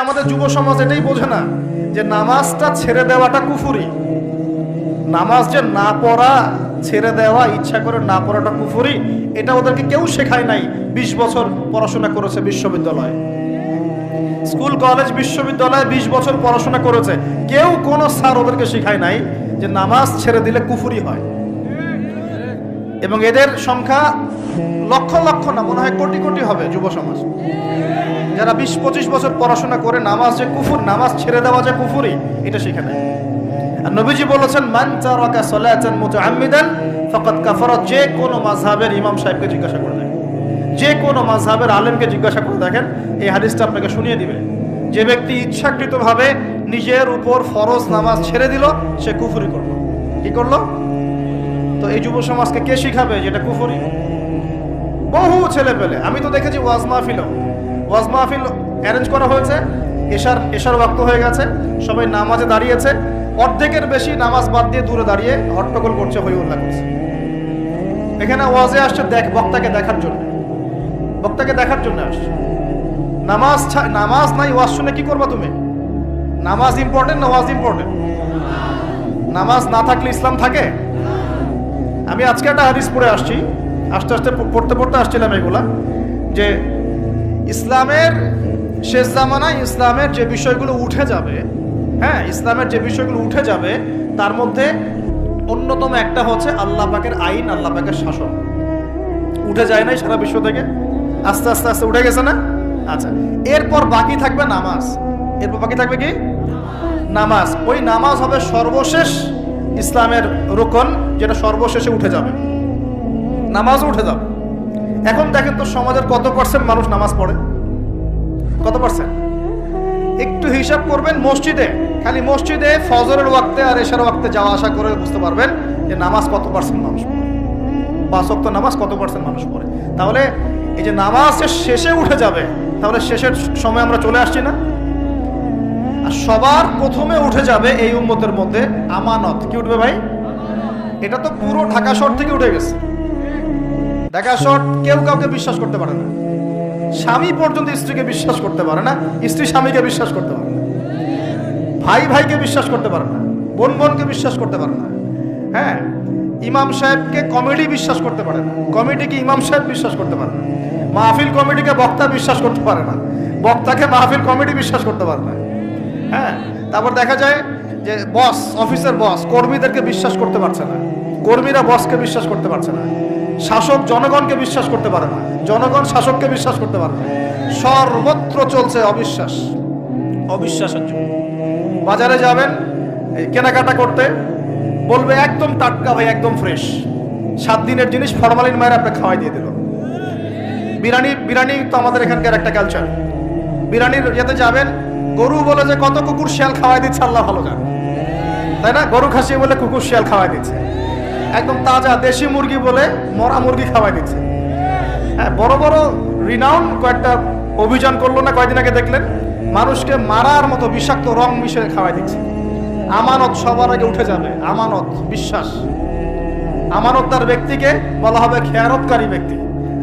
আমাদের যুব সমাজ এটাই বোঝে না যে নামাজটা ছেড়ে দেওয়াটা কুফরি। নামাজ যে না পড়া, ছেড়ে দেওয়া, ইচ্ছা করে না পড়াটা কুফরি, এটা ওদেরকে কেউ শেখায় নাই। 20 বছর পড়াশোনা করেছে বিশ্ববিদ্যালয়ে, স্কুল কলেজ বিশ্ববিদ্যালয়ে 20 বছর পড়াশোনা করেছে, কেউ কোনো স্যার ওদেরকে শেখায় নাই যে নামাজ ছেড়ে দিলে কুফরি হয়। এবং এদের সংখ্যা লক্ষ লক্ষ না, মনে হয় কোটি কোটি হবে যুব সমাজ, যারা 20-25 বছর পড়াশোনা করে নামাজ যে কুফর, নামাজ ছেড়ে দেওয়া যে কুফরি, এটা শিখে নেয়। আর নবীজি বলেছেন, মান তারাকা সালাতান মুতাআম্মিদান ফাকাদ কাফারা। যে কোনো মাযহাবের ইমাম সাহেবকে জিজ্ঞাসা করে দেখেন, যে কোনো মাযহাবের আলেমকে জিজ্ঞাসা করে দেখেন, এই হাদিসটা আপনাকে শুনিয়ে দিবে। যে ব্যক্তি ইচ্ছাকৃতভাবে নিজের উপর ফরজ নামাজ ছেড়ে দিল, সে কুফরি করলো। কি করলো? তো এই যুব সমাজকে কে শিখাবে যেটা কুফরি? বহু ছেলে পেলে আমি তো দেখেছি, ওয়াজ মাহফিল অ্যারেঞ্জ করা হয়েছে, এশার ওয়াক্ত হয়ে গেছে, সবাই নামাজে দাঁড়িয়েছে, অর্ধেকের বেশি নামাজ বাদ দিয়ে দূরে দাঁড়িয়ে হট্টগোল করছে, হই উল্লাহ করছে। এখানে ওয়াজে আসছে বক্তাকে দেখার জন্য আসছে। নামাজ নাই, ওয়াজ শুনে কি করবা তুমি? নামাজ ইম্পর্টেন্ট না ওয়াজ ইম্পর্টেন্ট? নামাজ না থাকলে ইসলাম থাকে? আমি আজকে একটা হাদিস পড়ে আসছি, আস্তে পড়তে আসছিলাম এগুলা, যে ইসলামের শেষ জামানায় ইসলামের যে বিষয়গুলো উঠে যাবে, হ্যাঁ, ইসলামের যে বিষয়গুলো উঠে যাবে, তার মধ্যে অন্যতম একটা হচ্ছে আল্লাহ পাকের আইন, আল্লাহ পাকের শাসন। উঠে যায় নাই সারা বিশ্ব থেকে? আস্তে আস্তে উঠে গেছে না? আচ্ছা, এরপর বাকি থাকবে নামাজ। এরপর বাকি থাকবে কি? নামাজ। ওই নামাজ হবে সর্বশেষ ইসলামের রুকন, যেটা সর্বশেষে উঠে যাবে, নামাজও উঠে যাবে। এখন দেখেন তো সমাজের কত পার্সেন্ট মানুষ নামাজ পড়ে? কত পার্সেন্ট? একটু হিসাব করবেন, খালি মসজিদে ফজরের ওয়াক্তে আর এশার ওয়াক্তে যাওয়া আসা করে বুঝতে পারবেন যে নামাজ কত পার্সেন্ট মানুষ পড়ে, 5 ওয়াক্ত নামাজ কত পার্সেন্ট মানুষ পড়ে। তাহলে এই যে নামাজ শেষে উঠে যাবে, তাহলে শেষের সময় আমরা চলে আসছি না? আর সবার প্রথমে উঠে যাবে এই উম্মতের মধ্যে আমানত। কি উঠবে ভাই? এটা তো পুরো ঢাকা শহর থেকে উঠে গেছে। ঢাকা শহর কেউ কাউকে বিশ্বাস করতে পারে না, স্বামী পর্যন্ত স্ত্রীকে বিশ্বাস করতে পারে না, স্ত্রী স্বামীকে বিশ্বাস করতে পারে না, ভাই ভাইকে বিশ্বাস করতে পারে না, বোন বোনকে বিশ্বাস করতে পারে না। হ্যাঁ, ইমাম সাহেবকে কমিটি বিশ্বাস করতে পারে না, কমিটিকে ইমাম সাহেব বিশ্বাস করতে পারে না, মাহফিল কমিটিকে বক্তা বিশ্বাস করতে পারে না, বক্তাকে মাহফিল কমিটি বিশ্বাস করতে পারে না। হ্যাঁ, তারপর দেখা যায় যে বস, অফিসের বস কর্মীদেরকে বিশ্বাস করতে পারছে না, কর্মীরা বসকে বিশ্বাস করতে পারছে না, শাসক জনগণকে বিশ্বাস করতে পারে না, জনগণ শাসককে বিশ্বাস করতে পারে না। সর্বত্র চলছে অবিশ্বাসের যুগ। বাজারে যাবেন কেনাকাটা করতে, বলবে একদম টাটকা ভাই, একদম ফ্রেশ, 7 দিনের জিনিস ফরমালিন মায়ের আপনাকে খাওয়াই দিয়ে দিল। বিরিয়ানি তো আমাদের এখানকার একটা কালচার। বিরিয়ানির ইয়েতে যাবেন, গরু বলে যে কত কুকুর শিয়াল খাওয়াই দিচ্ছে আল্লাহ ভালো জানে, তাই না? গরু খাসি বলে কুকুর শিয়াল খাওয়াই দিচ্ছে, একদম তাজা দেশি মুরগি বলে মরা মুরগি খাওয়াই দিচ্ছে। হ্যাঁ, বড় বড় রিনাউন কয়েকটা অভিযান করলো না কয়েকদিন আগে, দেখলেন মানুষকে মারার মতো বিষাক্ত রং মিশিয়ে খাওয়াই দিচ্ছে। আমানত সবার আগে উঠে যাবে, আমানত, বিশ্বাস। আমানতদার ব্যক্তিকে বলা হবে খেয়ানতকারী ব্যক্তি,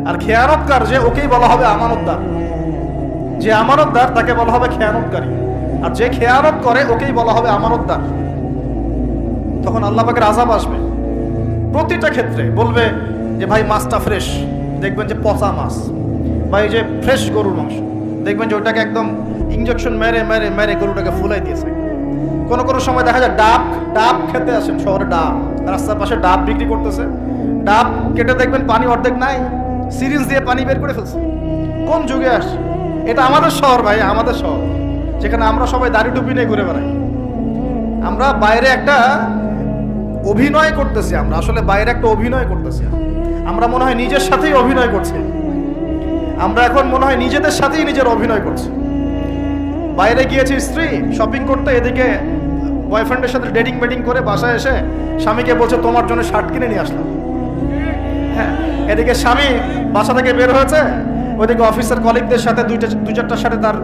আর খেয়ানতকার যে, ওকেই বলা হবে আমানতদার। যে আমানতদার তাকে বলা হবে খেয়ানতকারী, আর যে খেয়ানত করে ওকেই বলা হবে আমানতদার। তখন আল্লাহ পাকের আযাব আসবে প্রতিটা ক্ষেত্রে। বলবে যে ভাই মাছটা ফ্রেশ, দেখবেন যে পচা মাছ, বা এই যে ফ্রেশ গরুর মাংস, দেখবেন যে ওটাকে একদম ইঞ্জেকশন মেরে গরুটাকে ফুলাই দিয়েছে। কোনো সময় দেখা যায় ডাব খেতে আসেন শহরে, ডাব রাস্তার পাশে ডাব বিক্রি করতেছে, ডাব কেটে দেখবেন পানি অর্ধেক নাই, সিরিঞ্জ দিয়ে পানি বের করে ফেলছে। কোন যুগে আসে? এটা আমাদের শহর ভাই, আমাদের শহর, যেখানে আমরা সবাই দাড়ি টুপি নিয়ে ঘুরে বেড়াই। আমরা বাইরে একটা অভিনয় করতেছি, আমরা আসলে বাইরে একটা অভিনয় করতেছি। আমরা মনে হয় নিজের সাথেই অভিনয় করছি, আমরা এখন মনে হয় নিজেদের সাথেই নিজের অভিনয় করছি। বাইরে গিয়েছি স্ত্রী শপিং করতে, এদিকে বয়ফ্রেন্ডের সাথে ডেটিং করে বাসায় এসে স্বামীকে বলছে তোমার জন্য শার্ট কিনে নিয়ে আসলাম। হ্যাঁ, এদিকে স্বামী বাসা থেকে বের হয়েছে, ওইদিকে অফিসের কলিগদের সাথে দুই চারটার সাথে তার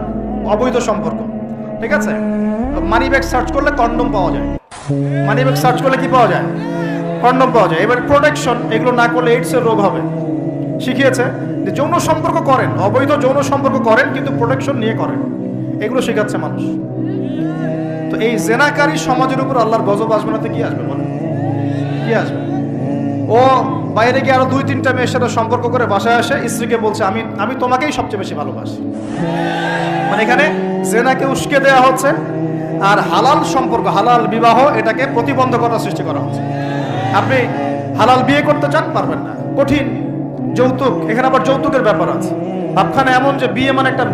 অবৈধ সম্পর্ক। ঠিক আছে, মানি ব্যাগ সার্চ করলে কন্ডম পাওয়া যায়, মানি ব্যাগ সার্চ করলে কি পাওয়া যায়? কন্ডম পাওয়া যায়। এবার প্রোটেকশন, এগুলো না করলে এইডসের রোগ হবে। শিখিয়েছে যে যৌন সম্পর্ক করেন, অবৈধ যৌন সম্পর্ক করেন, কিন্তু প্রোটেকশন নিয়ে করেন। এগুলো শেখাচ্ছে মানুষ। তো এই জেনাকারী সমাজের উপর আল্লাহর গজব আসবে না তো কি আসবে বলেন? কি আসবে? ও বাইরে গিয়ে আরো 2-3টা মেয়ের সাথে সম্পর্ক করে বাসায় আসে, স্ত্রীকে বলছে আমি আমি তোমাকেই সবচেয়ে বেশি ভালোবাসি। মানে এখানে জেনাকে উস্কে দেওয়া হচ্ছে, আর হালাল সম্পর্ক, হালাল বিবাহ, এটাকে প্রতিবন্ধকতা সৃষ্টি করা হচ্ছে। আপনি হালাল বিয়ে করতে চান, পারবেন না, কঠিন। যৌতুক, এখানে আবার যৌতুকের ব্যাপার আছে। ভাবখানা এমন যে বিয়ে মানে একটা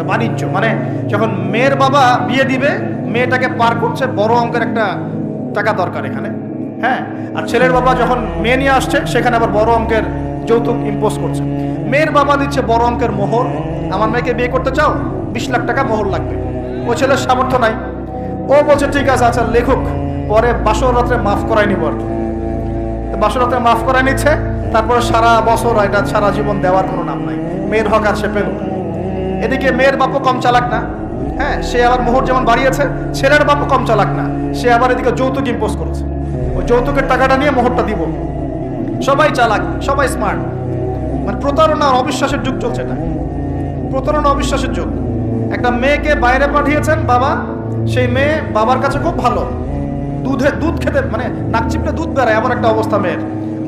বাণিজ্য, মানে যখন মেয়ের বাবা বিয়ে দিবে, মেয়েটাকে পার করছে, বড় অঙ্কের একটা টাকা দরকার এখানে, হ্যাঁ। আর ছেলের বাবা যখন মেয়ে নিয়ে আসছে, সেখানে আবার বড় অঙ্কের যৌতুক ইম্পোজ করছে। মেয়ের বাবা দিচ্ছে বড় অঙ্কের মোহর, আমার মেয়েকে বিয়ে করতে চাও, 20 লাখ টাকা মোহর লাগবে। ও ছেলের সামর্থ্য নাই, ও বলছে ঠিক আছে, আচ্ছা লেখুক, পরে বাসর রাত্রে মাফ করাই নিব আর কি। বাসর রাত্রে মাফ করাই নিচ্ছে, তারপরে সারা বছর, এটা সারা জীবন দেওয়ার কোনো নাম নাই। মেয়ের হক আর সে পেল। এদিকে মেয়ের বাপও কম চালাক না, হ্যাঁ, সে আবার মোহর যেমন বাড়িয়েছে, ছেলের বাপও কম চালাক না, সে আবার এদিকে যৌতুক ইম্পোজ করেছে। ওই যৌতুকের টাকাটা নিয়ে মোহরটা দিব। সবাই চালাক, সবাই স্মার্ট। মানে প্রতারণা আর অবিশ্বাসের যুগ চলছে। এটা প্রতারণা, অবিশ্বাসের যুগ। একটা মেয়েকে বাইরে পাঠিয়েছেন বাবা, সেই মেয়ে বাবার কাছে খুব ভালো, দুধ খেতে মানে নাক চিপলে দুধ বেড়ায়, এমন একটা অবস্থা মেয়ের।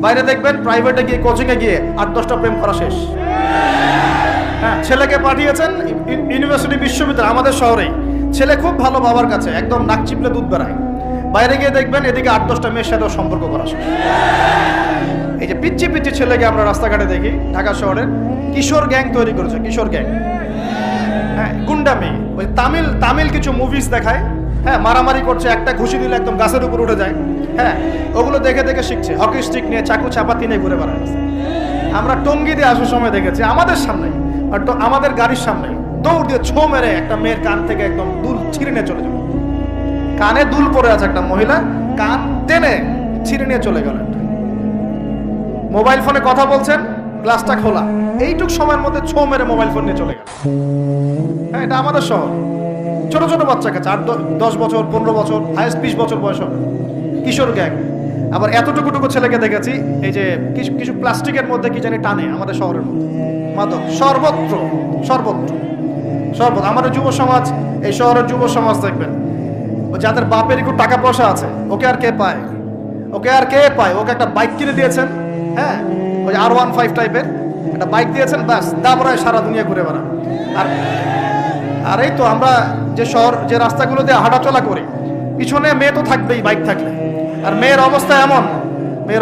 বাইরে দেখবেন প্রাইভেটে গিয়ে, কোচিংয়ে গিয়ে 8-10টা প্রেম করা শেষ। হ্যাঁ, ছেলেকে পাঠিয়েছেন ইউনিভার্সিটি, বিশ্ববিদ্যালয়, আমাদের শহরেই। ছেলে খুব ভালো বাবার কাছে, একদম নাক চিপলে দুধ বেড়ায়। বাইরে গিয়ে দেখবেন এদিকে 8-10টা মেয়ের সাথেও সম্পর্ক করা শেষ। এই যে পিচ্ছি ছেলেকে আমরা রাস্তাঘাটে দেখি, ঢাকা শহরের কিশোর গ্যাং তৈরি করেছে, কিশোর গ্যাং। হ্যাঁ, গুন্ডামি। ওই তামিল কিছু মুভিজ দেখায়, হ্যাঁ, মারামারি করছে, একটা ঘুষি দিলে একদম গাছের উপর উঠে যায়। হ্যাঁ, ওগুলো দেখে শিখছে, হকি স্টিক নিয়ে, চাকু চাপাতি নিয়ে ঘুরে বেড়ায়। আমরা টঙ্গি দিয়ে আসার সময় দেখেছি, আমাদের সামনে, আমাদের গাড়ির সামনে দৌড় দিয়ে ছো মেরে একটা মেয়ের কান থেকে একদম দুল ছিঁড়ে নিয়ে চলে গেল। কানে দুল পরে আছে একটা মহিলা, কান টেনে ছিঁড়ে নিয়ে চলে গেল। মোবাইল ফোনে কথা বলছেন, গ্লাসটা খোলা, এইটুক সময়ের মধ্যে ছো মেরে মোবাইল ফোন নিয়ে চলে গেল। হ্যাঁ, এটা আমাদের শহর। ছোট ছোট বাচ্চা কাছে 8-10 বছর, 15 বছর, হাইস্ট 20 বছর বয়স হবে, কিশোর গ্যাং। আবার এতটুকু ছেলেকে দেখেছি, এই যে কিছু প্লাস্টিকের মধ্যে কি জানি টানে, আমাদের শহরের মধ্যে মাদক সর্বত্র। আমাদের যুব সমাজ, এই শহরের যুব সমাজ দেখবেন, যাদের বাপের একটু টাকা পয়সা আছে, ওকে আর কে পায়? ওকে একটা বাইক কিনে দিয়েছেন, হ্যাঁ, ওই R15 টাইপের একটা বাইক দিয়েছেন, ব্যাস দাবরায় সারা দুনিয়া ঘুরে বেড়ান। আর এই তো আমরা যে রাস্তাগুলো দিয়ে হাঁটাচলা করি, পিছনে মেয়ে তো থাকবেই বাইক থাকলে। আর মেয়ের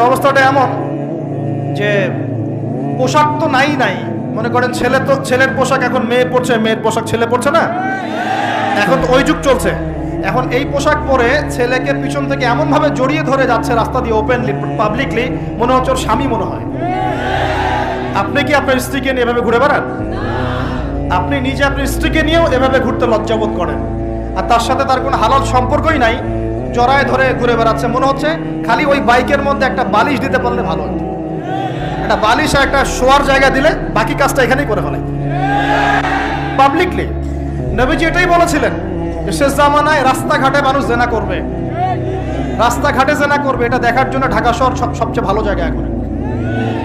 অবস্থাটা এমন যে পোশাক তো নাই। মনে করেন ছেলের পোশাক এখন মেয়ে পরছে, মেয়ের পোশাক ছেলে পরছে না, এখন তো ওই যুগ চলছে। এখন এই পোশাক পরে ছেলেকে পিছন থেকে এমন ভাবে জড়িয়ে ধরে যাচ্ছে রাস্তা দিয়ে, ওপেনলি, পাবলিকলি, মনে হচ্ছে ওর স্বামী মনে হয়। আপনি কি আপনার স্ত্রীকে নিয়ে এভাবে ঘুরে বেড়ান? আপনি নিজে আপনার স্ত্রীকে নিয়েও এভাবে ঘুরতে লজ্জাবোধ করেন, আর তার সাথে তার কোনো হালাল সম্পর্কই নাই, জড়ায় ধরে ঘুরে বেড়াচ্ছে। মনে হচ্ছে খালি ওই বাইকের মধ্যে একটা বালিশ দিতে পারলে ভালো হতো, একটা বালিশ আর একটা শোয়ার জায়গা দিলে বাকি কাজটা এখানেই করে ফেলে পাবলিকলি। নবীজি এটাই বলেছিলেন, শেষ জামানায় রাস্তাঘাটে মানুষ জেনা করবে, এটা দেখার জন্য ঢাকা শহর সবচেয়ে ভালো জায়গা। এখন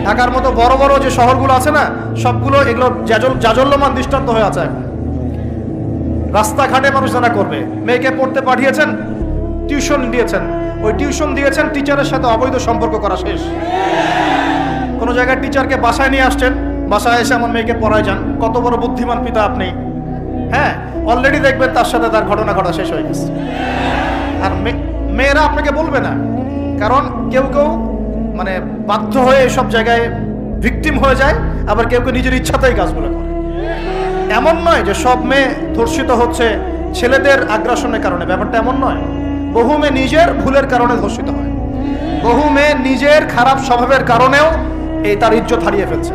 ঢাকার মতো বড় বড় যে শহরগুলো আছে না, সবগুলো এগুলো জাজল্যমান দৃষ্টান্ত হয়ে আছে। এখন রাস্তাঘাটে মানুষ জেনা করবে। মেয়েকে পড়তে পাঠিয়েছেন, টিউশন দিয়েছেন, টিচারের সাথে অবৈধ সম্পর্ক করা শেষ। কোনো জায়গায় টিচারকে বাসায় নিয়ে আসছেন, বাসায় এসে আমার মেয়েকে পড়ায় যান। কত বড় বুদ্ধিমান পিতা আপনি! হ্যাঁ, অলরেডি দেখবেন তার সাথে তার ঘটনা ঘটা শেষ হয়ে গেছে। আর মেয়েরা আপনাকে বলবে না, কারণ কেউ মানে বাধ্য হয়ে এসব জায়গায় ভিকটিম হয়ে যায়, আবার কেউ নিজের ইচ্ছাতেই কাজগুলো করে। এমন নয় যে সব মেয়ে ধর্ষিত হচ্ছে ছেলেদের আগ্রাসনের কারণে, ব্যাপারটা এমন নয়। বহু মেয়ে নিজের ভুলের কারণে ধর্ষিত হয়, বহু মেয়ে নিজের খারাপ স্বভাবের কারণেও তার ইজ্জত হারিয়ে ফেলছে।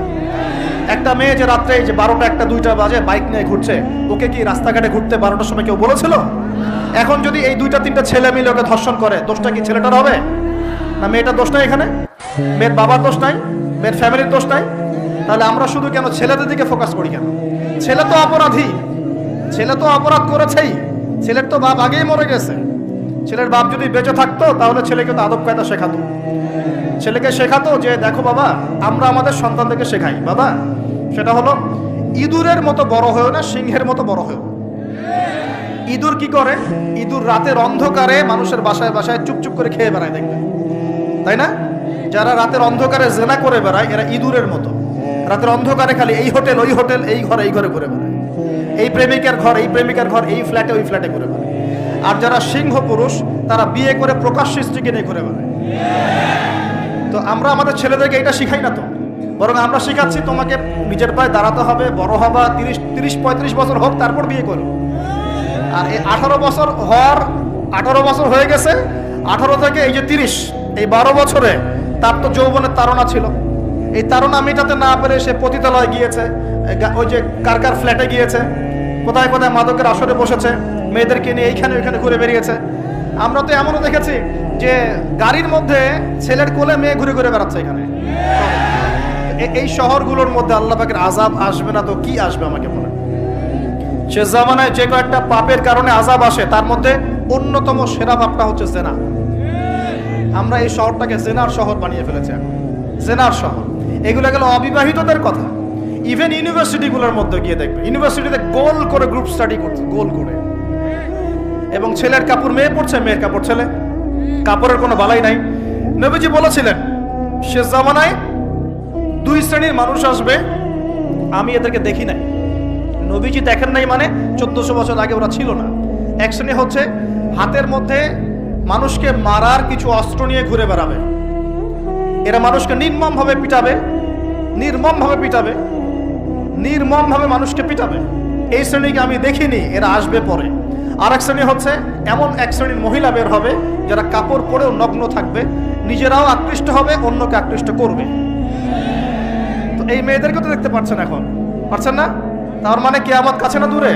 একটা মেয়ে যে রাত্রে 12টা, 1টা, 2টা বাজে বাইক নিয়ে ঘুরছে, ওকে কি রাস্তাঘাটে ঘুরতে 12টার সময় কেউ বলেছিল? এখন যদি এই 2টা 3টা ছেলে মিলে ওকে ধর্ষণ করে, দোষটা কি ছেলেটার হবে না মেয়েটার দোষ নাই? এখানে মেয়ের বাবার দোষ নাই, মেয়ের ফ্যামিলির দোষ নাই? তাহলে আমরা শুধু কেন ছেলেদের দিকে ফোকাস করি কেন? ছেলে তো অপরাধী, ছেলে তো অপরাধ করেছেই, ছেলের তো বাপ আগেই মরে গেছে। ছেলের বাপ যদি বেঁচে থাকতো তাহলে ছেলেকে তো আদব কায়দা শেখাতো, ছেলেকে শেখাতো যে দেখো বাবা, আমরা আমাদের সন্তানদেরকে শেখাই বাবা, সেটা হলো ইঁদুরের মতো বড় হয়েও না, সিংহের মতো বড় হয়েও। ইঁদুর কি করে? ইঁদুর রাতের অন্ধকারে মানুষের বাসায় বাসায় চুপচুপ করে খেয়ে বেড়ায়, দেখবে তাই না? যারা রাতের অন্ধকারে জেনা করে বেড়ায় এরা ইঁদুরের মতো। রাতের অন্ধকারে খালি এই হোটেল ওই হোটেল, এই ঘরে ঘুরে বেড়ায়, এই প্রেমিকার ঘর এই প্রেমিকার ঘর, এই ফ্ল্যাটে ওই ফ্ল্যাটে ঘুরে বেড়ায়। আর যারা সিংহ পুরুষ তারা বিয়ে করে প্রকাশ্য স্ত্রীকে নিয়ে ঘুরে বেড়ায়। তো আমরা আমাদের ছেলেদেরকে এটা শিখাই না তো, বরং আমরা শিখাচ্ছি তোমাকে নিজের পায়ে দাঁড়াতে হবে, বড় হবা, 30-35 বছর হোক তারপর বিয়ে করো। আর এই 18 বছর হয়ে গেছে, 18 থেকে এই যে 30, এই 12 বছরে তার তো যৌবনের তাড়না ছিল। এই তাড়না মেটাতে না পেরে সে পতিতালয়ে গিয়েছে, ওই যে কার ফ্ল্যাটে গিয়েছে, কোথায় কোথায় মাদকের আসরে বসেছে, মেয়েদেরকে নিয়ে এইখানে ওইখানে ঘুরে বেরিয়েছে। আমরা তো এমনও দেখেছি যে গাড়ির মধ্যে ছেলের কোলে মেয়ে ঘুরে ঘুরে বেড়াচ্ছে এখানে। এই শহরগুলোর মধ্যে আল্লাহ পাকের আযাব আসবে না তো কি আসবে আমাকে বলে? সে জামানায় যে কয়েকটা পাপের কারণে আযাব আসে তার মধ্যে অন্যতম সেরা পাপটা হচ্ছে জেনা। আমরা এই শহরটাকে জেনার শহর বানিয়ে ফেলেছি, জেনার শহর। এগুলো গেল অবিবাহিতদের কথা। ইভেন ইউনিভার্সিটিগুলোর মধ্যে গিয়ে দেখবে, ইউনিভার্সিটিতে গোল করে গ্রুপ স্টাডি করছে, গোল করে, এবং ছেলের কাপড় মেয়ে পড়ছে, মেয়ের কাপড় ছেলে, কাপড়ের কোনো বালাই নাই। নবীজি বলেছিলেন শেষ জামানায় 2 শ্রেণীর মানুষ আসবে, আমি এদেরকে দেখি নাই। নবীজি দেখেন নাই মানে 1400 বছর আগে ওরা ছিল না। এক শ্রেণী হচ্ছে হাতের মধ্যে মানুষকে মারার কিছু অস্ত্র নিয়ে ঘুরে বেড়াবে, এরা মানুষকে নির্মমভাবে মানুষকে পিটাবে। এই শ্রেণীকে আমি দেখিনি, এরা আসবে পরে। আর এক শ্রেণী হচ্ছে এমন এক শ্রেণীর মহিলা বের হবে যারা কাপড় পরেও নগ্ন থাকবে, নিজেরাও আকৃষ্ট হবে, অন্যকে আকৃষ্ট করবে। তো এই মেয়েদেরকে তো দেখতে পাচ্ছেন, এখন পাচ্ছেন না? তার মানে কিয়ামত কাছে না দূরে?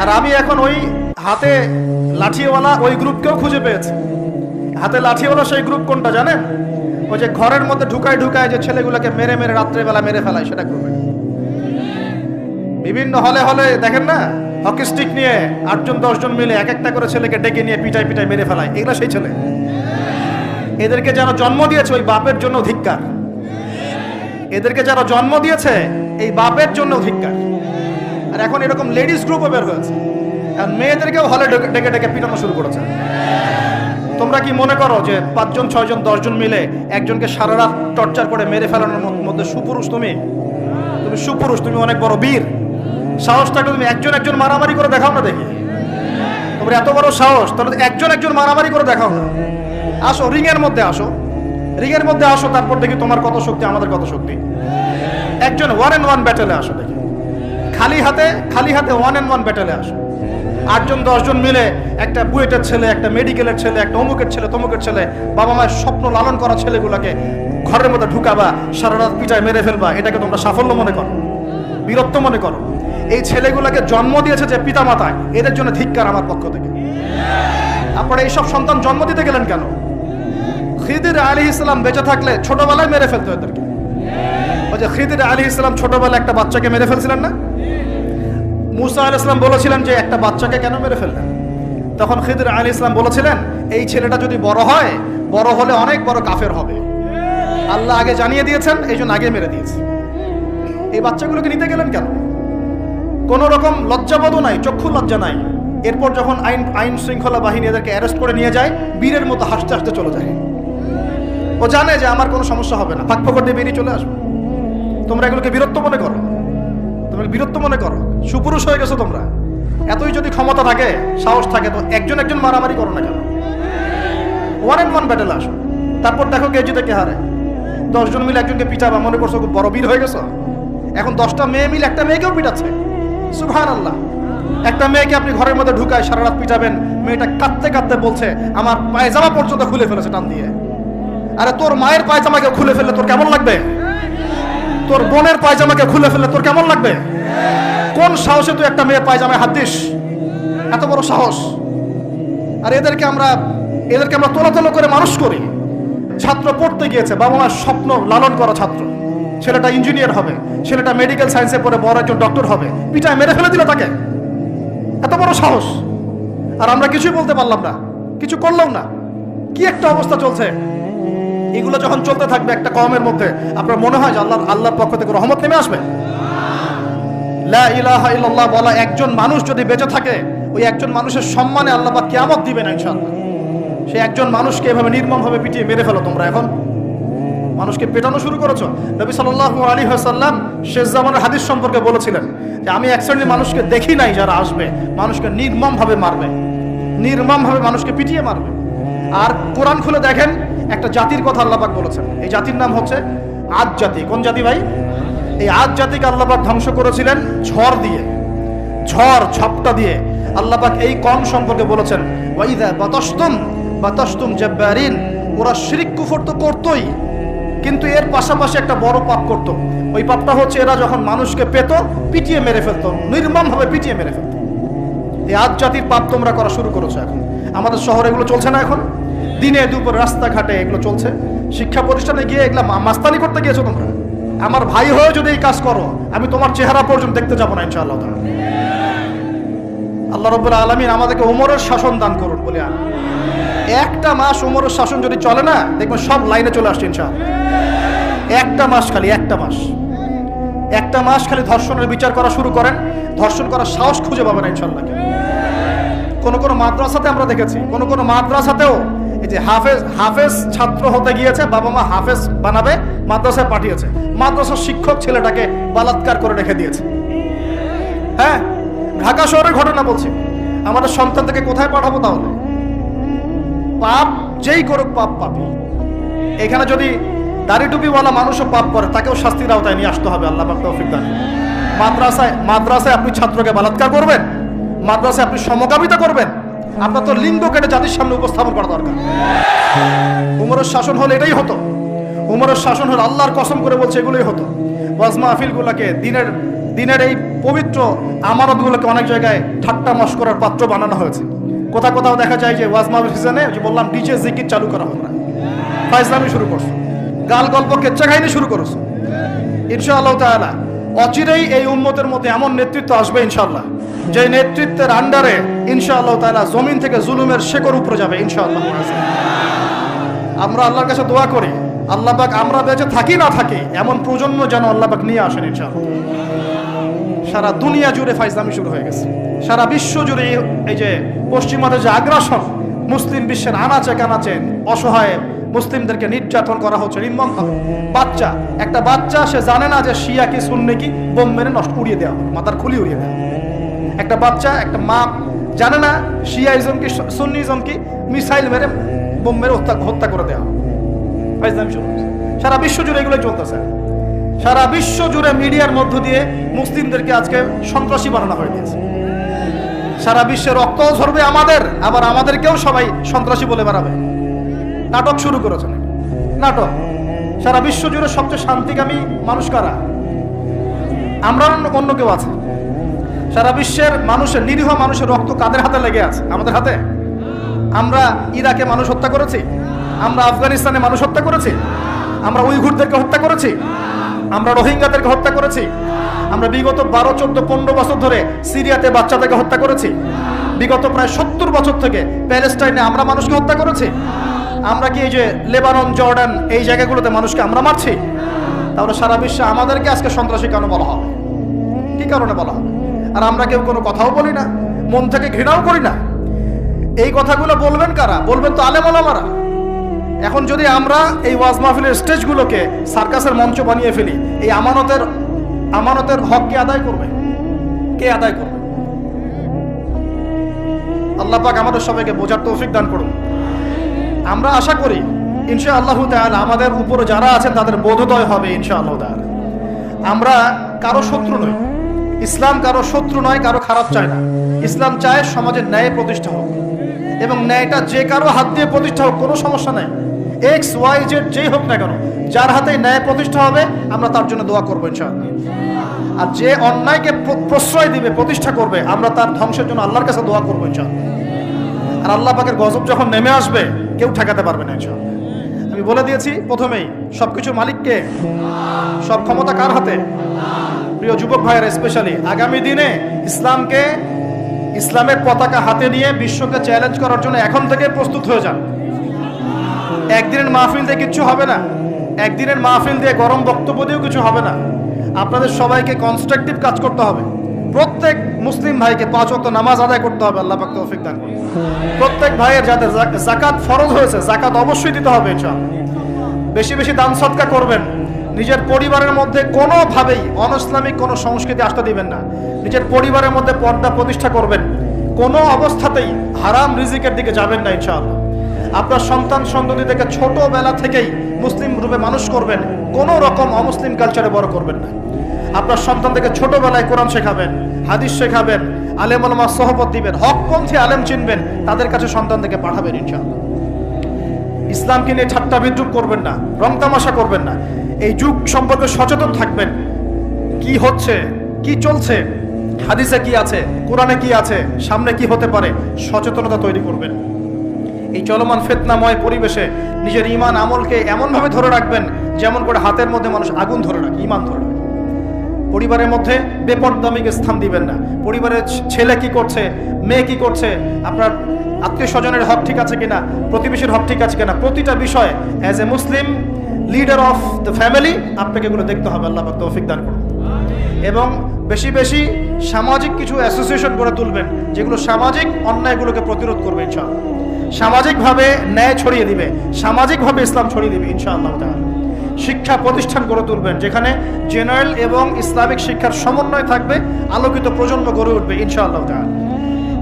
আর আমি এখন ওই হাতে লাঠিওয়ালা ওই গ্রুপকেও খুঁজে পেয়েছি। হাতে লাঠিওয়ালা সেই গ্রুপ কোনটা জানেন? ওই যে ঘরের মধ্যে ঢুকায় যে ছেলেগুলোকে মেরে রাত্রেবেলা মেরে ফেলায়, সেটা গ্রুপে। বিভিন্ন হলে দেখেন না, হকি স্টিক নিয়ে 8-10 জন মিলে এক একটা করে ছেলেকে ডেকে নিয়ে পিটাই মেরে ফেলায়, এগুলো সেই ছেলে। এদেরকে যারা জন্ম দিয়েছে ওই বাপের জন্য ধিক্কার, এদেরকে যারা জন্ম দিয়েছে এই বাপের জন্য ধিক্কার। আর এখন এরকম লেডিস গ্রুপও বের হয়েছে, আর মেয়েদেরকেও হলে ডেকে পিটানো শুরু করেছে। তোমরা কি মনে করো যে 5 জন 6 জন 10 জন মিলে একজনকে সারা রাত টর্চার করে মেরে ফেলানোর মধ্যে সুপুরুষ? তুমি সুপুরুষ, তুমি অনেক বড় বীর। সাহসটাকে তুমি একজন মারামারি করে দেখাও না দেখি। তোমার এত বড় সাহস, তাহলে একজন মারামারি করে দেখাও না। আসো রিংয়ের মধ্যে আসো, তারপর দেখি তোমার কত শক্তি, আমাদের কত শক্তি। একজন 1-on-1 ব্যাটেলে আসো দেখি, খালি হাতে 1-on-1 ব্যাটেলে আসো। 8 জন 10 জন মিলে একটা বুয়েটের ছেলে, একটা মেডিকেলের ছেলে, একটা অমুকের ছেলে, তমুকের ছেলে, বাবা মায়ের স্বপ্ন লালন করা ছেলেগুলোকে ঘরের মধ্যে ঢুকাবা, সারা রাত পিটায় মেরে ফেলবা, এটাকে তোমরা সাফল্য মনে করো, বীরত্ব মনে করো? এই ছেলেগুলোকে জন্ম দিয়েছে যে পিতা মাতা, এদের জন্য ধিক্কার আমার পক্ষ থেকে। আপনারা এইসব সন্তান জন্ম দিতে গেলেন কেন? খিদির আলাইহিস সালাম বেঁচে থাকলে ছোটবেলায় মেরে ফেলতো এদেরকে। ওই যে খিদির আলাইহিস সালাম ছোটবেলায় একটা বাচ্চাকে মেরে ফেলছিলেন না? মুসা আলাইহিস সালাম বলেছিলেন যে একটা বাচ্চাকে কেন মেরে ফেললেন? তখন খিদির আলাইহিস সালাম বলেছিলেন এই ছেলেটা যদি বড় হয়, বড় হলে অনেক বড় কাফের হবে। আল্লাহ আগে জানিয়ে দিয়েছেন, এই জন্য আগে মেরে দিয়েছে। এই বাচ্চাগুলোকে নিতে গেলেন কেন? কোন রকম লজ্জাবোধও নাই, চক্ষু লজ্জা নাই। এরপর যখন আইন শৃঙ্খলা বাহিনী এদেরকে অ্যারেস্ট করে নিয়ে যায়, বীরের মতো হাসতে হাসতে চলে যায়। ও জানে যে আমার কোনো সমস্যা হবে না, ফাঁক ফোকর দিয়ে বেরিয়ে চলে আসবে। তোমরা এগুলোকে বীরত্ব মনে করো, সুপুরুষ হয়ে গেছো তোমরা। এতই যদি ক্ষমতা থাকে, সাহস থাকে, তো একজন মারামারি করো না কেন? 1-on-1 ব্যাটেলে আসো, তারপর দেখো কে জিতে কে হারে। 10 জন মিলে একজনকে পিটাবা, মনে করছো খুব বড় বীর হয়ে গেছো। এখন 10টা মেয়ে মিলে একটা মেয়েকেও পিটাচ্ছে, সুবহানাল্লাহ। একটা মেয়েকে আপনি ঘরের মধ্যে ঢুকায় সারা রাত পিটাবেন, মেয়েটা কাঁদতে বলছে আমার পায়জামা পর্যন্ত খুলে ফেলেছে টান দিয়ে। আরে তোর মায়ের পায়জামাকে খুলে ফেললে তোর কেমন লাগবে? তোর বোনের পায়জামাকে খুলে ফেললে তোর কেমন লাগবে? কোন সাহসে তুই একটা মেয়ের পায়জামায় হাত দিস? এত বড় সাহস! আর এদেরকে আমরা তোলা করে মানুষ করি। ছাত্র পড়তে গিয়েছে, বাবা মার স্বপ্ন লালন করা ছাত্র, ছেলেটা ইঞ্জিনিয়ার হবে, ছেলেটা মেডিকেল সায়েন্সে পড়ে বড় একজন ডক্টর হবে, পিটায় মেরে ফেলে দিল তাকে। এত বড় সাহস! আর আমরা কিছুই বলতে পারলাম না, কিছু করলাম না। কি একটা অবস্থা চলছে! এগুলো যখন চলতে থাকবে একটা কওমের মধ্যে, আপনার মনে হয় যে আল্লাহর পক্ষ থেকে রহমত নেমে আসবে? লা ইলাহা ইল্লাল্লাহ বলা একজন মানুষ যদি বেঁচে থাকে, ওই একজন মানুষের সম্মানে আল্লাহ পাক কিয়ামত দিবেন ইনশাআল্লাহ। সেই একজন মানুষকে এভাবে নির্মমভাবে পিটিয়ে মেরে ফেলো তোমরা। এখন মানুষকে পেটানো শুরু করেছো। নবী সাল্লাল্লাহু আলাইহি ওয়াসাল্লাম শেষ জামানের হাদিস সম্পর্কে বলেছিলেন যে আমি এক শ্রেণীর মানুষকে দেখি নাই যারা আসবে মানুষকে নির্মমভাবে মারবে, নির্মমভাবে মানুষকে পিটিয়ে মারবে। আর কোরআন খুলে দেখেন একটা জাতির কথা আল্লাহ পাক বলেছেন, এই জাতির নাম হচ্ছে আদ জাতি। কোন জাতি ভাই? এই আদ জাতিকে আল্লাহ পাক ধ্বংস করেছিলেন ঝড় দিয়ে, ঝপটা দিয়ে। আল্লাহ পাক এই কওম সম্পর্কে বলেছেন ওয়াইদা বাতাসতুম জাব্বারিন, ওরা শিরক কুফর তো করতোই, কিন্তু এর পাশাপাশি একটা বড় পাপ করত। ওই পাপটা হচ্ছে এরা যখন মানুষকে পেত পিটিয়ে মেরে ফেলতো, নির্মমভাবে পিটিয়ে মেরে ফেলতো। এই আদ জাতির পাপ তোমরা করা শুরু করেছো। এখন আমাদের শহরে এগুলো চলছে না? এখন দিনে দুপুরে রাস্তাঘাটে এগুলো চলছে। শিক্ষা প্রতিষ্ঠানে গিয়ে এগুলা মাস্তানি করতে গিয়েছো তোমরা। আমার ভাই হয়ে যদি এই কাজ করো, আমি তোমার চেহারা পর্যন্ত দেখতে যাবো না ইনশাআল্লাহ। আল্লাহ রাব্বুল আলামিন আমাদেরকে ওমরের শাসন দান করুন বলে আমি। একটা মাস ওমরের শাসন যদি চলে না, দেখবেন সব লাইনে চলে আসছে ইনশাআল্লাহ। একটা মাস খালি ধর্ষণের বিচার করা শুরু করেন, ধর্ষণ করার সাহস খুঁজে পাবেন না ইনশাআল্লাহ। কোন মাদ্রাসাতে আমরা দেখেছি, কোন মাদ্রাসাতেও এই যে হাফেজ ছাত্র হতে গিয়েছে, বাবা মা হাফেজ বানাবে, মাদ্রাসায় পাঠিয়েছে, মাদ্রাসার শিক্ষক ছেলেটাকে বলাৎকার করে রেখে দিয়েছে। হ্যাঁ, ঢাকা শহরের ঘটনা বলছি। আমাদের সন্তানটাকে কোথায় পাঠাবো তাহলে? পাপ যেই করুক পাপ পাপি। এখানে যদি দাড়ি টুপিওয়ালা মানুষও পাপ করে, তাকেও শাস্তির আওতায় নিয়ে আসতে হবে। আল্লাহ পাক তৌফিক দান। মাদ্রাসায় আপনি ছাত্রকে বলাৎকার করবেন, মাদ্রাসায় আপনি সমকামিতা করবেন, আপনার তো লিঙ্গ কেটে জাতির সামনে উপস্থাপন করা দরকার। উমরের শাসন হলে এটাই হতো। উমরের শাসন হলে আল্লাহর কসম করে বলছে এগুলোই হতো। ওয়াজ মাহফিলগুলোকে, দিনের এই পবিত্র আমানতগুলোকে অনেক জায়গায় ঠাট্টা মশকরার পাত্র বানানো হয়েছে। কোথাও দেখা যায় যে ওয়াজ মাহফিল সিজনে যে বললাম ডিজে জিকির চালু করা হবে না, ফাইজলামি শুরু করছো, গাল গল্প কেচ্চা খাইনি শুরু করেছো। ইনশাআল্লাহ তাআলা অচিরেই এই উম্মতের মধ্যে এমন নেতৃত্ব আসবে ইনশাআল্লাহ, যে নেতৃত্বের আন্ডারে ইনশাআল্লাহ তাআলা জমিন থেকে জুলুমের শেকড় উপরে যাবে ইনশাআল্লাহ। আমরা আল্লাহর কাছে দোয়া করি, আল্লাহ পাক আমরা বেঁচে থাকি না থাকি এমন প্রজন্ম যেন আল্লাহ পাক নিয়ে আসেন ইনশাআল্লাহ। সারা দুনিয়া জুড়ে ফাইজলামি শুরু হয়ে গেছে, সারা বিশ্ব জুড়ে এই যে পশ্চিমাদের যে আগ্রাসন, মুসলিম বিশ্বের আনাচে কানাচে অসহায় মুসলিমদেরকে নির্যাতন করা হচ্ছে নির্মমভাবে। একটা বাচ্চা সে জানে না যে শিয়া কি সুন্নি কি, বোম মেরে নষ্ট উড়িয়ে দেওয়া, মাথার খুলি উড়িয়ে দেওয়া। একটা বাচ্চা, একটা মা জানে না শিয়াইজম কি সুন্নিজম কি, মিসাইল মেরে বোম মেরে হত্যা করে দেওয়া। সারা বিশ্ব জুড়ে এগুলো চলতেছে। সারা বিশ্ব জুড়ে মিডিয়ার মধ্য দিয়ে মুসলিমদেরকে আজকে সন্ত্রাসী বানানো হয়ে গেছে। সারা বিশ্বে রক্ত ঝরবে আমাদের, আবার আমাদেরকেও সবাই সন্ত্রাসী বলে বেড়াবে। নাটক শুরু করেছে, নাটক। সারা বিশ্ব জুড়ে সবচেয়ে শান্তিকামী মানুষ কারা? আমরা, অন্য কেউ আছে? সারা বিশ্বের মানুষের, নিরীহ মানুষের রক্ত কাদের হাতে লেগে আছে? আমাদের হাতে। আমরা ইরাকে মানুষ হত্যা করেছি, আমরা আফগানিস্তানে মানুষ হত্যা করেছি, আমরা উইঘুরদেরকে হত্যা করেছি, আমরা রোহিঙ্গাদেরকে হত্যা করেছি, আমরা বিগত 12, 14, 15 বছর ধরে সিরিয়াতে বাচ্চাদেরকে হত্যা করেছি, বিগত প্রায় 70 বছর থেকে প্যালেস্টাইনে আমরা মানুষকে হত্যা করেছি। আমরা কি এই যে লেবানন, জর্ডান এই জায়গাগুলোতে মানুষকে আমরা মারছি? তাহলে সারা বিশ্বে আমাদেরকে আজকে সন্ত্রাসী কেন বলা হবে? কি কারণে বলা হবে? আর আমরা কেউ কোনো কথাও বলি না, মন থেকে ঘৃণাও করি না। এই কথাগুলো বলবেন কারা? বলবেন তো আলেম ওলামারা। এখন যদি আমরা এই ওয়াজ মাহফিলের স্টেজগুলোকে সার্কাসের মঞ্চ বানিয়ে ফেলি, এই আমানতের হক কে আদায় করবে? কে আদায় করবে? আল্লাহ পাক আমাদের সবাইকে বোঝার তৌফিক দান করুন। আমরা আশা করি ইনশাআল্লাহ তাআলা আমাদের উপরে যারা আছেন তাদের বোধোদয় হবে ইনশাআল্লাহ তাআলা। আমরা কারো শত্রু নই, ইসলাম কারো শত্রু নয়, কারো খারাপ চায় না। ইসলাম চায় সমাজের ন্যায় প্রতিষ্ঠা হোক, এবং ন্যায়টা যে কারো হাত দিয়ে প্রতিষ্ঠা হোক, কোনো সমস্যা নেই। এক্স ওয়াই জেড যেই হোক না কেন, যার হাতে ন্যায় প্রতিষ্ঠা হবে আমরা তার জন্য দোয়া করবো ইনশাআল্লাহ। আর যে অন্যায়কে প্রশ্রয় দিবে, প্রতিষ্ঠা করবে, আমরা তার ধ্বংসের জন্য আল্লাহর কাছে দোয়া করবো ইনশাআল্লাহ। আর আল্লাহ পাকের গজব যখন নেমে আসবে কেউ ঠেকাতে পারবে না ইনশাআল্লাহ। আমি বলে দিয়েছি প্রথমেই, সবকিছু মালিককে, সব ক্ষমতা কার হাতে? প্রিয় যুবক ভাইয়েরা, স্পেশালি আগামী দিনে ইসলামের পতাকা হাতে নিয়ে বিশ্বকে চ্যালেঞ্জ করার জন্য এখন থেকে প্রস্তুত হয়ে যান। একদিনের মাহফিল দিয়ে কিচ্ছু হবে না, একদিনের মাহফিল দিয়ে গরম বক্তব্য দিয়েও কিছু হবে না। আপনাদের সবাইকে কনস্ট্রাকটিভ কাজ করতে হবে। প্রত্যেক মুসলিম ভাইকে 5 ওয়াক্ত নামাজ আদায় করতে হবে, আল্লাহ পাক তৌফিক দান করুন। প্রত্যেক ভাইয়ের যাদের যাকাত ফরজ হয়েছে, যাকাত অবশ্যই দিতে হবে ইনশাআল্লাহ। বেশি বেশি দান সদকা করবেন। নিজের পরিবারের মধ্যে কোনোভাবেই অনইসলামিক কোনো সংস্কৃতি আসতে দিবেন না। নিজের পরিবারের মধ্যে পর্দা প্রতিষ্ঠা করবেন। কোনো অবস্থাতেই হারাম রিজিকের দিকে যাবেন না ইনশাআল্লাহ। আপনার সন্তান সন্ততি থেকে ছোটবেলা থেকেই মুসলিম রূপে মানুষ করবেন, কোনো রকম অমুসলিম কালচারে বড় করবেন না। আপনার সন্তান থেকে ছোটবেলায় কোরআন শেখাবেন, হাদিস শেখাবেন, আলেম ওলামা সোহবত দিবেন, হকপন্থী আলেম চিনবেন, তাদের কাছে সন্তান থেকে পাঠাবেন ইনশাআল্লাহ। ইসলামকে নিয়ে ঠাট্টা বিদ্রুপ করবেন না, রং তামাশা করবেন না। এই যুগ সম্পর্কে সচেতন থাকবেন। কি হচ্ছে, কি চলছে, হাদিসে কি আছে, কোরআনে কি আছে, সামনে কি হতে পারে, সচেতনতা তৈরি করবেন। এই চলমান ফিতনাময় পরিবেশে নিজের ঈমান আমলকে এমনভাবে ধরে রাখবেন যেমন করে হাতের মধ্যে মানুষ আগুন ধরে রাখে, ঈমান ধরে রাখে। পরিবারের মধ্যে বেপরদামিকে স্থান দিবেন না। পরিবারের ছেলে কি করছে, মেয়ে কি করছে, আপনার আত্মীয় স্বজনের হক ঠিক আছে কিনা, প্রতিবেশীর হক ঠিক আছে কিনা, প্রতিটা বিষয় as a Muslim leader of the family আপনাকে এগুলো দেখতে হবে, আল্লাহ পাক তৌফিক দান করুন। এবং বেশি বেশি সামাজিক কিছু অ্যাসোসিয়েশন গড়ে তুলবেন যেগুলো সামাজিক অন্যায়গুলোকে প্রতিরোধ করবে ইনশাআল্লাহ। সামাজিকভাবে ন্যায় ছড়িয়ে দিবে, সামাজিকভাবে ইসলাম ছড়িয়ে দিবে ইনশাআল্লাহ তাআলা। শিক্ষা প্রতিষ্ঠান গড়ে তুলবেন যেখানে জেনারেল এবং ইসলামিক শিক্ষার সমন্বয় থাকবে, আলোকিত প্রজন্ম গড়ে উঠবে ইনশাআল্লাহ তাআলা।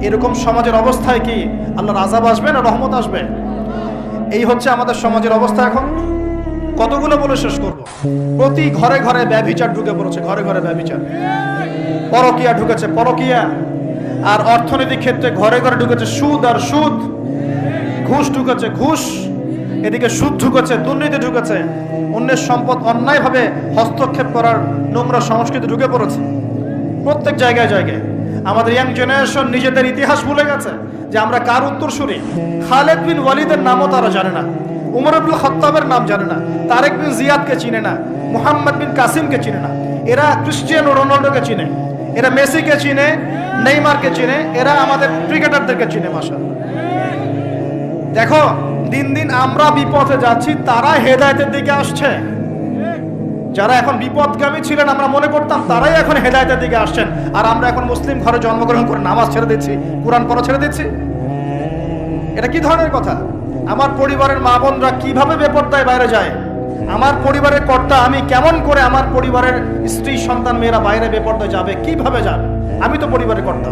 এরকম সমাজের অবস্থায় কি আল্লাহর আযাব আসবে না রহমত আসবে? এই হচ্ছে আমাদের সমাজের অবস্থা। এখন কতগুলো বলে শেষ করব। প্রতি ঘরে ঘরে ব্যভিচার ঢুকে পড়েছে, ঘরে ঘরে ব্যভিচার, পরকিয়া ঢুকেছে, পরকিয়া। আর অর্থনৈতিক ক্ষেত্রে ঘরে ঘরে ঢুকেছে সুদ আর সুদ, ঘুষ ঢুকেছে ঘুষ, এদিকে সুদ ঢুকেছে, দুর্নীতি ঢুকেছে, অন্যের সম্পদ অন্যায়ভাবে হস্তক্ষেপ করার নোংরা সংস্কৃতি ঢুকে পড়েছে প্রত্যেক জায়গায় জায়গায়। আমাদের ইয়াং জেনারেশন নিজেদের ইতিহাস ভুলে গেছে যে আমরা কার উত্তরসূরি। খালেদ বিন ওয়ালিদের নামও তারা জানে না, উমর ইবনুল খাত্তাবের নাম জানে না, তারেক বিন জিয়াদকে চিনে না, মুহাম্মদ বিন কাসিমকে চিনে না। এরা ক্রিস্টিয়ানো রোনাল্ডোকে চিনে, এরা মেসিকে চিনে, নেইমারকে চিনে, এরা আমাদের ক্রিকেটারদেরকে চিনে। মাশাআল্লাহ, দেখো দিন দিন আমরা বিপথে যাচ্ছি, তারা হেদায়েতের দিকে আসছে। যারা এখন বিপদগামী ছিলেন আমরা মনে করতাম, তারাই এখন হেদায়েতের দিকে আসছেন। আর আমরা এখন মুসলিম ঘরে জন্মগ্রহণ করে নামাজ ছেড়ে দিচ্ছি, কোরআন পড়া ছেড়ে দিচ্ছি। এটা কি ধরনের কথা? আমার পরিবারের মা বোনরা কিভাবে বেপরদায় বাইরে যায়? আমার পরিবারের কর্তা আমি কেমন করে আমার পরিবারের স্ত্রী সন্তান মেয়েরা বাইরে বেপরদায় যাবে, কিভাবে যাবে? আমি তো পরিবারের কর্তা,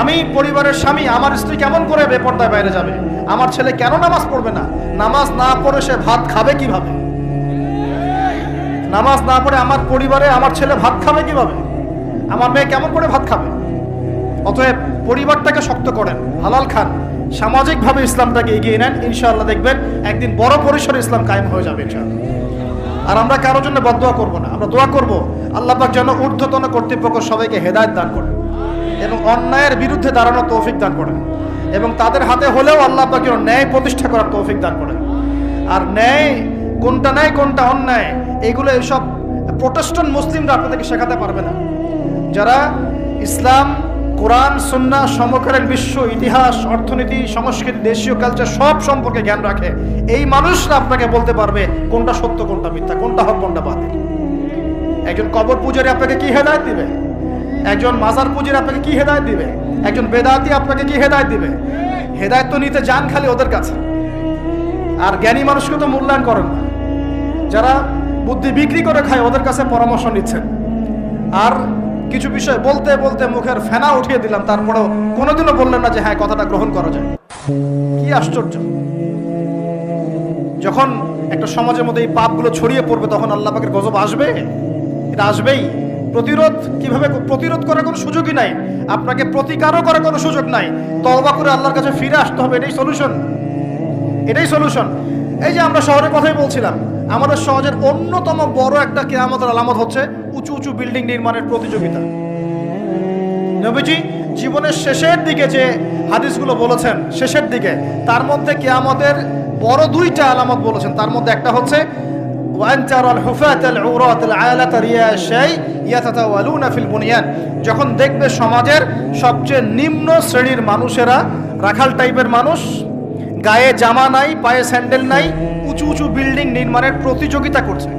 আমি পরিবারের স্বামী, আমার স্ত্রী কেমন করে বেপরদায় বাইরে যাবে? আমার ছেলে কেন নামাজ পড়বে না? নামাজ না পড়ে সে ভাত খাবে কিভাবে? নামাজ না পড়ে আমার পরিবারে আমার ছেলে ভাত খাবে কিভাবে? আমার মেয়ে কেমন করে ভাত খাবে? অতএব পরিবারটাকে শক্ত করেন, হালাল খান, সামাজিকভাবে ইসলামটাকে এগিয়ে নেন, ইনশাআল্লাহ দেখবেন একদিন বড় পরিসরে ইসলাম কায়েম হয়ে যাবে ইনশাআল্লাহ। আর আমরা কারোর জন্য বদদোয়া করব না, আমরা দোয়া করব আল্লাহ পাক যেন ঊর্ধ্বতন কর্তৃপক্ষ সবাইকে হেদায়েত দান করেন এবং অন্যায়ের বিরুদ্ধে দাঁড়ানোর তৌফিক দান করেন, এবং তাদের হাতে হলেও আল্লাহ পাক যেন ন্যায় প্রতিষ্ঠা করার তৌফিক দান করেন। আর ন্যায় কোনটা ন্যায় কোনটা অন্যায় এগুলো এইসব প্রোটেস্ট্যান্ট মুসলিমরা আপনাদেরকে শেখাতে পারবে না। যারা ইসলাম, কোরআন, সুন্নাহ, সমকালীন বিশ্ব ইতিহাস, অর্থনীতি, সংস্কৃতি, দেশীয় কালচার সব সম্পর্কে জ্ঞান রাখে, এই মানুষরা আপনাকে বলতে পারবে কোনটা সত্য কোনটা মিথ্যা, কোনটা হক কোনটা বাতিল। একজন কবর পূজারী আপনাকে কি হেদায়েত দিবে? একজন মাজার পূজারী আপনাকে কি হেদায়েত দিবে? একজন বেদাতি আপনাকে কি হেদায়েত দিবে? হেদায়েত তো নিতে যান খালি ওদের কাছে, আর জ্ঞানী মানুষকে তো মূল্যায়ন করেন না। যারা বুদ্ধি বিক্রি করে খায় ওদের কাছে পরামর্শ নিচ্ছেন। আর কিছু বিষয় বলতে বলতে মুখের ফেনা উঠিয়ে দিলাম, তারপরেও কোনোদিনও বললেন না যে হ্যাঁ কথাটা গ্রহণ করা যায়। কি আশ্চর্য! যখন একটা সমাজের মধ্যে এই পাপগুলো ছড়িয়ে পড়বে তখন আল্লাহ পাকের গজব আসবে, এটা আসবেই। প্রতিরোধ কিভাবে? প্রতিরোধ করার কোনো সুযোগই নাই, আপনাকে প্রতিকারও করার কোনো সুযোগ নাই। তওবা করে আল্লাহর কাছে ফিরে আসতে হবে, এটাই সলিউশন, এটাই সলিউশন। এই যে আমরা শহরের কথাই বলছিলাম, আমাদের সমাজের অন্যতম বড় একটা কিয়ামতের আলামত হচ্ছে উঁচু উঁচু বিল্ডিং নির্মাণের প্রতিযোগিতা। নবীজি জীবনের শেষের দিকে যে হাদিসগুলো বলেছেন, শেষের দিকে, তার মধ্যে কিয়ামতের বড় দুইটা আলামত বলেছেন। তার মধ্যে একটা হচ্ছে যখন দেখবে সমাজের সবচেয়ে নিম্ন শ্রেণীর মানুষেরা, রাখাল টাইপের মানুষ, গায়ে জামা নাই, পায়ে স্যান্ডেল নাই, উঁচু উঁচু বিল্ডিং নির্মাণের প্রতিযোগিতা করছে,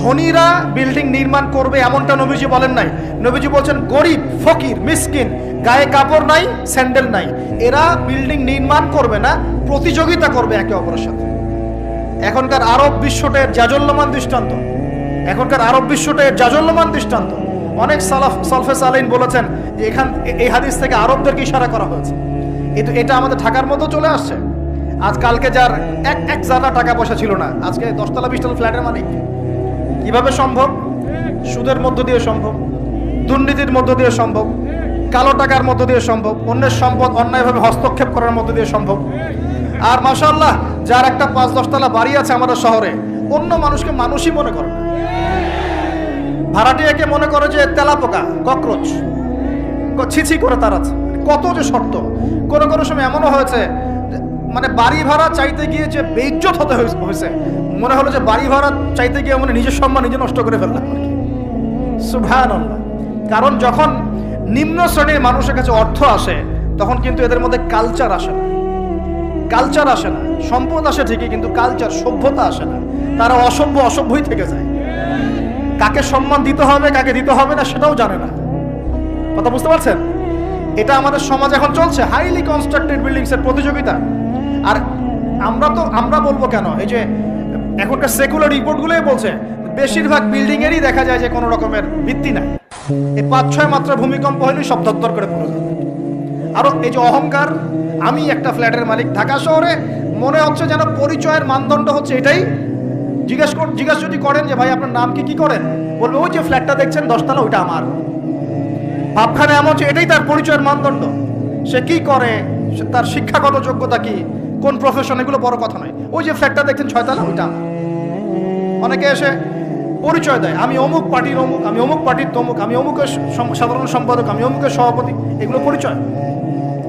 ধনীরা বিল্ডিং নির্মাণ করবে এমনটা নবীজি বলেন নাই। নবীজি বলছেন গরিব, ফকির, মিসকিন, গায়ে কাপড় নাই, স্যান্ডেল নাই, এরা বিল্ডিং নির্মাণ করবে না, প্রতিযোগিতা করবে একে অপরের সাথে। এখনকার আরব বিশ্বটের জাজল্যমান দৃষ্টান্ত, এখনকার আরব বিশ্বটের জাজল্যমান দৃষ্টান্ত। অনেক সালফে সালেহিন বলেছেন যে এই হাদিস থেকে আরবদেরকে ইশারা করা হয়েছে। এটা আমাদের ঢাকার মতো চলে আসছে। আজকালকে যার এক জায়গা টাকা পয়সা ছিল না, আজকে 10তলা 20তলা ফ্ল্যাটের মালিক। কিভাবে সম্ভব? সুদের মধ্য দিয়ে সম্ভব, দুর্নীতির মধ্য দিয়ে সম্ভব, কালো টাকার মধ্য দিয়ে সম্ভব, অন্যের সম্পদ অন্যায়ভাবে হস্তক্ষেপ করার মধ্য দিয়ে সম্ভব। আর মাশাআল্লাহ, যার একটা 5-10 তলা বাড়ি আছে আমাদের শহরে, অন্য মানুষকে মানুষই মনে করে না। ভাড়াটিয়াকে মনে করে যে তেলাপোকা, ককরোচ, ছিছি করে তার আছে। কত যে শর্ত! কোনো কোনো সময় এমনও হয়েছে মানে বাড়ি ভাড়া চাইতে গিয়ে যে বেইজ্জত হতে হয়েছে, মনে হলো যে বাড়ি ভাড়া চাইতে গিয়ে মানে নিজের সম্মান নিজে নষ্ট করে ফেললাম। সুবহানাল্লাহ। কারণ যখন নিম্ন শ্রেণীর মানুষের কাছে অর্থ আসে, তখন কিন্তু এদের মধ্যে কালচার আসে না। কালচার আসে না, সম্পদ আসে ঠিকই, কিন্তু কালচার, সভ্যতা আসে না। তারা অসভ্যই থেকে যায়। কাকে সম্মান দিতে হবে, কাকে দিতে হবে না সেটাও জানে না। কথা বুঝতে পারছেন? এটা আমাদের সমাজ এখন চলছে, হাইলি কনস্ট্রাক্টেড বিল্ডিংস এর প্রতিযোগিতা। আর আমরা বলবো কেন, এই যে এখনকার সেকুলার রিপোর্টগুলোই বলছে বেশিরভাগ বিল্ডিং এরই দেখা যায় যে কোনো রকমের ভিত্তি নাই। এই 5-6 মাত্রা ভূমিকম্প হলেই সব দরদর করে পড়ে যায়। আরো এই যে অহংকার, আমি একটা ফ্ল্যাটের মালিক। ঢাকা শহরে মনে হচ্ছে যেন পরিচয়ের মানদণ্ড হচ্ছে এটাই। জিজ্ঞাসা যদি করেন যে ভাই আপনার নাম কি করেন, বলবে ওই যে ফ্ল্যাটটা দেখছেন 10তলা, ওইটা আমার। ভাবখানে এমন যে এটাই তার পরিচয়ের মানদণ্ড। সে কি করে, তার শিক্ষাগত যোগ্যতা কি, কোন প্রফেশন, এগুলো বড় কথা নয়। ওই যে ফ্ল্যাটটা দেখছেন 6তলা, ওইটা আমার। অনেকে এসে পরিচয় দেয়, আমি অমুক পার্টির অমুক, আমি অমুক পার্টির তমুক, আমি অমুকের সাধারণ সম্পাদক, আমি অমুকের সভাপতি। এগুলো পরিচয়,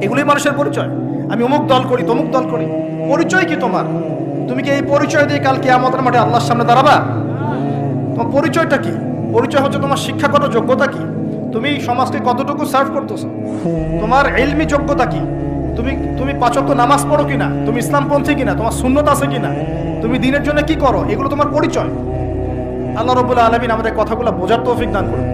এগুলোই মানুষের পরিচয়। আমি অমুক দল করি, তমুক দল করি। পরিচয় কি তোমার? তুমি কি এই পরিচয় দিয়ে কাল কিয়ামতের মাঠে আল্লাহর সামনে দাঁড়াবা? তোমার পরিচয়টা কি? পরিচয় হচ্ছে তোমার শিক্ষাগত যোগ্যতা কি, তুমি সমাজকে কতটুকু সার্ভ করতেছো, তোমার ইলমি যোগ্যতা কি, তুমি 5 ওয়াক্ত নামাজ পড়ো কিনা, তুমি ইসলামপন্থী কিনা, তোমার সুন্নত আছে কিনা, তুমি দিনের জন্য কি করো, এগুলো তোমার পরিচয়। আল্লাহ রাব্বুল আলামিন আমাদের কথাগুলো বোঝার তৌফিক দান করুন।